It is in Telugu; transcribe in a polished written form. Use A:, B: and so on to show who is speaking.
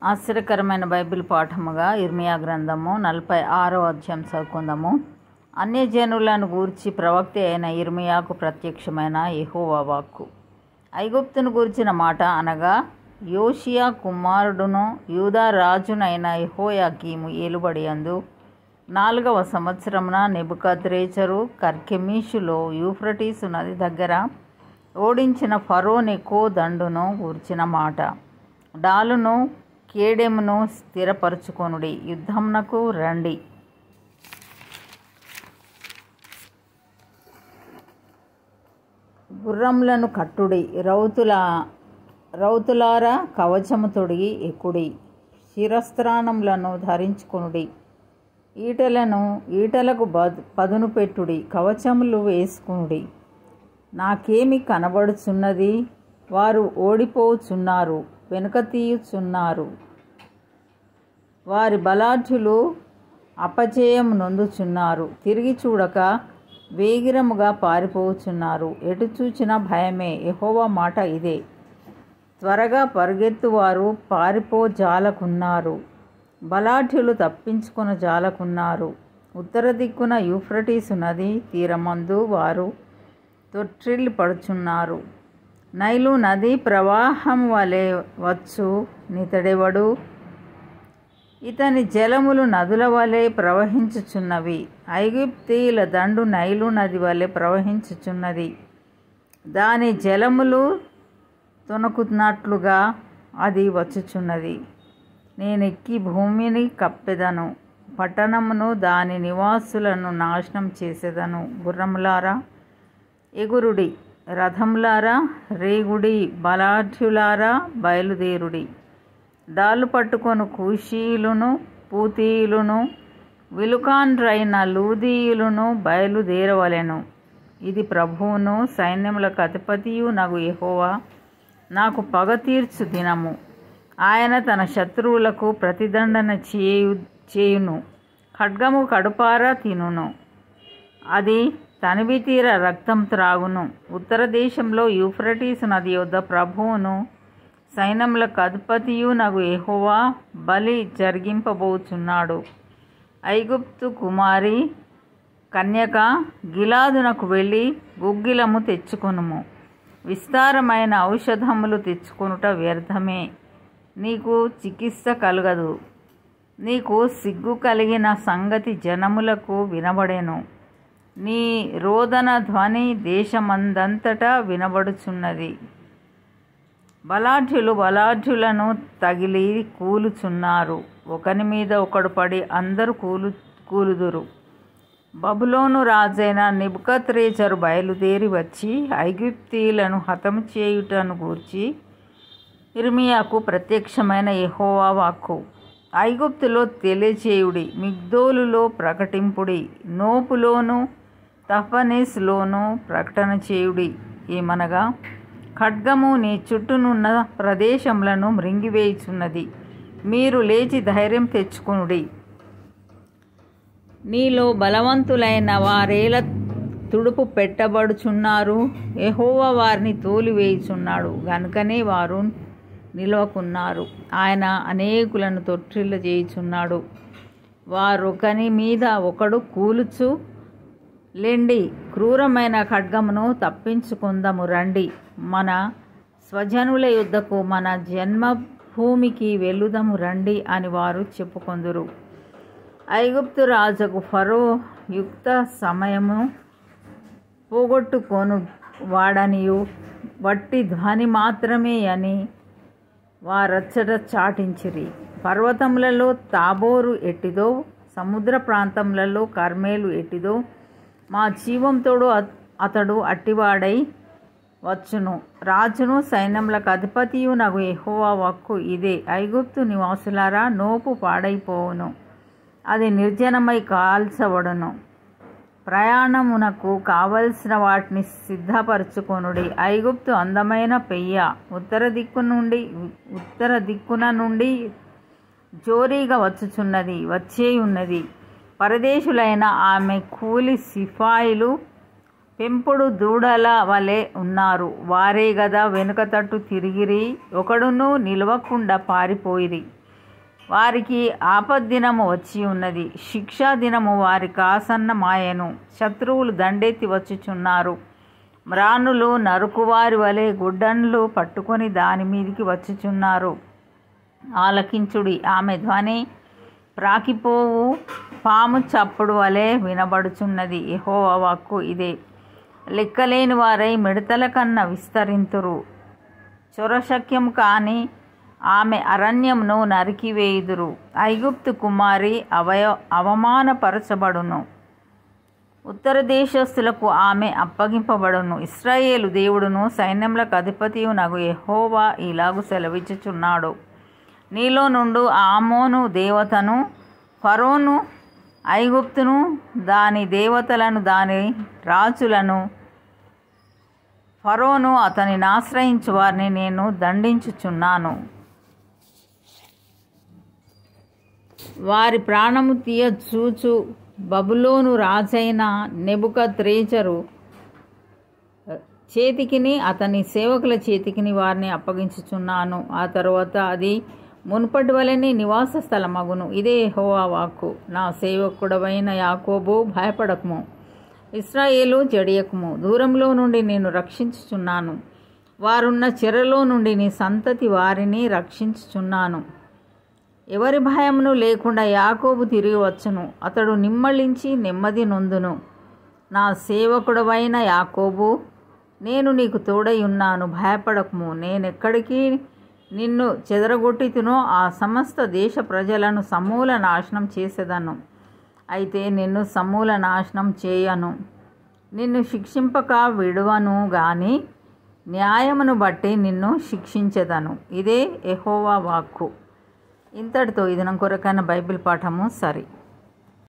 A: ఆశ్చర్యకరమైన బైబిల్ పాఠముగా ఇర్మియా గ్రంథము 46వ అధ్యాయం చదువుకుందాము. అన్యజనులను గూర్చి ప్రవక్త అయిన ఇర్మియాకు ప్రత్యక్షమైన యెహోవా వాక్కు. ఐగుప్తును గూర్చిన మాట అనగా, యోషియా కుమారుడును యూదా రాజునైన యెహోయాకీము ఏలుబడియందు 4వ సంవత్సరమున నెబుకద్రెజరు కర్కెమీషులో యూఫ్రటీసు నది దగ్గర ఓడించిన ఫరో నెకో దండును గూర్చిన మాట. డాలును కేడెమును స్థిరపరచుకొనుడి, యుద్ధమునకు రండి. గుర్రములను కట్టుడి, రౌతులారా కవచము తొడిగి ఎక్కుడి, శిరస్త్రాణములను ధరించుకొనుడి, ఈటలకు పదును పెట్టుడి, కవచములు వేసుకునుడి. నాకేమి కనబడుచున్నది? వారు ఓడిపోచున్నారు, వెనుక తీయుచున్నారు. వారి బలాఢ్యులు అపజయం నొందుచున్నారు, తిరిగి చూడక వేగిరముగా పారిపోచున్నారు. ఎటు చూచినా భయమే. యెహోవా మాట ఇదే. త్వరగా పరుగెత్తువారు పారిపోజాలకున్నారు, బలాఢ్యులు తప్పించుకొన జాలకున్నారు. ఉత్తర దిక్కున యూఫ్రటీసు నది తీరమందు వారు తొట్రిల్లి పడుచున్నారు. నైలు నది ప్రవాహం వలె వచ్చు, నితడెవడు? ఇతని జలములు నదుల వలె ప్రవహించుచున్నవి. ఐగుప్తీయుల దండు నైలు నది వలె ప్రవహించుచున్నది. దాని జలములు తొణకున్నట్లుగా అది వచ్చుచున్నది. నేనెక్కి భూమిని కప్పెదను, పట్టణమును దాని నివాసులను నాశనం చేసేదను. గుర్రములారా ఎగురుడి, రథములారా రేగుడి, బలాఢ్యులారా బయలుదేరుడి. డాలు పట్టుకొను కూషీయులను పూతీయులను విలుకాండ్రైన లూదీయులను బయలుదేరవలెను. ఇది ప్రభువును సైన్యములకు అధిపతియు నగు యెహోవా నాకు పగ తీర్చు దినము. ఆయన తన శత్రువులకు ప్రతిదండన చేయును. ఖడ్గము కడుపారా తినును, అది తనివి తీర రక్తం త్రాగును. ఉత్తర దేశంలో యూఫ్రటీసు నది యొద్ద ప్రభువును సైన్యములకు అధిపతియు నగు యెహోవా బలి జరిగింపబోచున్నాడు. ఐగుప్తు కుమారి కన్యక, గిలాదునకు వెళ్ళి గుగ్గిలము తెచ్చుకొనుము. విస్తారమైన ఔషధములు తెచ్చుకొనుట వ్యర్థమే, నీకు చికిత్స కలుగదు. నీకు సిగ్గు కలిగిన సంగతి జనములకు వినబడెను. నీ రోదన ధ్వని దేశమందంతటా వినబడుచున్నది. బలాఢ్యులను తగిలి కూలుచున్నారు, ఒకని మీద ఒకడు పడి అందరూ కూలుదురు. బబులోను రాజైన నెబుకద్రెజరు బయలుదేరి వచ్చి ఐగుప్తీయులను హతము చేయుటను గూర్చి ఇర్మియాకు ప్రత్యక్షమైన యెహోవా వాక్కు. ఐగుప్తులో తెలియచేయుడి, మిగ్దోలులో ప్రకటింపుడి, నోపులోను తహపనేసులోను ప్రకటన చేయుడి. ఏమనగా, ఖడ్గము నీ చుట్టూనున్న ప్రదేశములను మృంగివేయుచున్నది. మీరు లేచి ధైర్యం తెచ్చుకొనుడి. నీలో బలవంతులైన వారేల తుడుపు పెట్టబడుచున్నారు. యెహోవా వారిని తోలివేయుచున్నాడు గనుకనే వారు నిలవకున్నారు. ఆయన అనేకులను తొట్టిల్ల చేయుచున్నాడు. వారొకని మీద ఒకడు కూలుచు, లెండి, క్రూరమైన ఖడ్గమును తప్పించుకుందము రండి, మన స్వజనుల యుద్ధకు మన జన్మభూమికి వెళ్ళుదము రండి అని వారు చెప్పుకొందురు. ఐగుప్తు రాజుకు ఫరో యుక్త సమయము పోగొట్టుకొను వాడనియు వట్టి ధ్వని మాత్రమే అని వారచ్చట చాటించిరి. పర్వతములలో తాబోరు ఎట్టిదో, సముద్ర ప్రాంతములలో కర్మేలు ఎట్టిదో, మా జీవంతోడు అతడు అట్టివాడై వచ్చును. రాజును సైన్యములకు అధిపతియు నగు యెహోవా వాక్కు ఇదే. ఐగుప్తు నివాసులారా, నోపు పాడైపోవును, అది నిర్జనమై కాల్చబడును. ప్రయాణమునకు కావలసిన వాటిని సిద్ధపరచుకొనుడి. ఐగుప్తు అందమైన పెయ్య, ఉత్తర దిక్కున నుండి జోరీగా వచ్చేయున్నది. పరదేశులైన ఆమె కూలి సిపాయిలు పెంపుడు దూడల వలె ఉన్నారు. వారే గదా వెనుక తట్టు తిరిగిరి, ఒకడును నిలవకుండా పారిపోయిరి. వారికి ఆపద్దినము వచ్చి ఉన్నది, శిక్షా దినము వారికి ఆసన్నమాయెను. శత్రువులు దండెత్తి వచ్చుచున్నారు, మ్రానులు నరుకువారి వలె గుడ్డన్లు పట్టుకొని దాని మీదికి వచ్చుచున్నారు. ఆలకించుడి, ఆమె ధ్వని ప్రాకిపోవు పాము చప్పుడు వలె వినబడుచున్నది. యెహోవా వాక్కు ఇదే. లెక్కలేని వారై మిడతల కన్నా విస్తరింతురు. చొరశక్యం కాని ఆమె అరణ్యమును నరికివేయుదురు. ఐగుప్తు కుమారి అవమానపరచబడును, ఉత్తర దేశస్థులకు ఆమె అప్పగింపబడును. ఇశ్రాయేలు దేవుడును సైన్యములకు అధిపతియునగు యెహోవా ఇలాగు సెలవిచ్చుచున్నాడు, నీలో నుండు ఆమోను దేవతను, ఫరోను ఐగుప్తును, దాని దేవతలను, దాని రాజులను, ఫరోను అతనిని ఆశ్రయించు వారిని నేను దండించుచున్నాను. వారి ప్రాణము తీయ చూచు బబులోను రాజైన నెబుకద్రెజరు చేతికిని అతని సేవకుల చేతికిని వారిని అప్పగించుచున్నాను. ఆ తరువాత అది మునుపటి వలెనే నివాస స్థలమగును. ఇదే యెహోవా వాక్కు. నా సేవకుడవైన యాకోబు, భయపడకుము, ఇశ్రాయేలు జడియకుము. దూరంలో నుండి నేను రక్షించుచున్నాను, వారున్న చెరలో నుండి నీ సంతతి వారిని రక్షించుచున్నాను. ఎవరి భయమును లేకుండా యాకోబు తిరిగి వచ్చును, అతడు నిమ్మళించి నెమ్మది నొందును. నా సేవకుడవైన యాకోబు, నేను నీకు తోడై ఉన్నాను, భయపడకుము. నేనెక్కడికి నిన్ను చెదరగొట్టితునో ఆ సమస్త దేశ ప్రజలను సమూల నాశనం చేసేదను. అయితే నిన్ను సమూల నాశనం చేయను, నిన్ను శిక్షింపక విడువను గాని న్యాయమును బట్టి నిన్ను శిక్షించెదను. ఇదే యెహోవా వాక్కు. ఇంతటితో ఈ దినం కొరకైన బైబిల్ పాఠము సరి.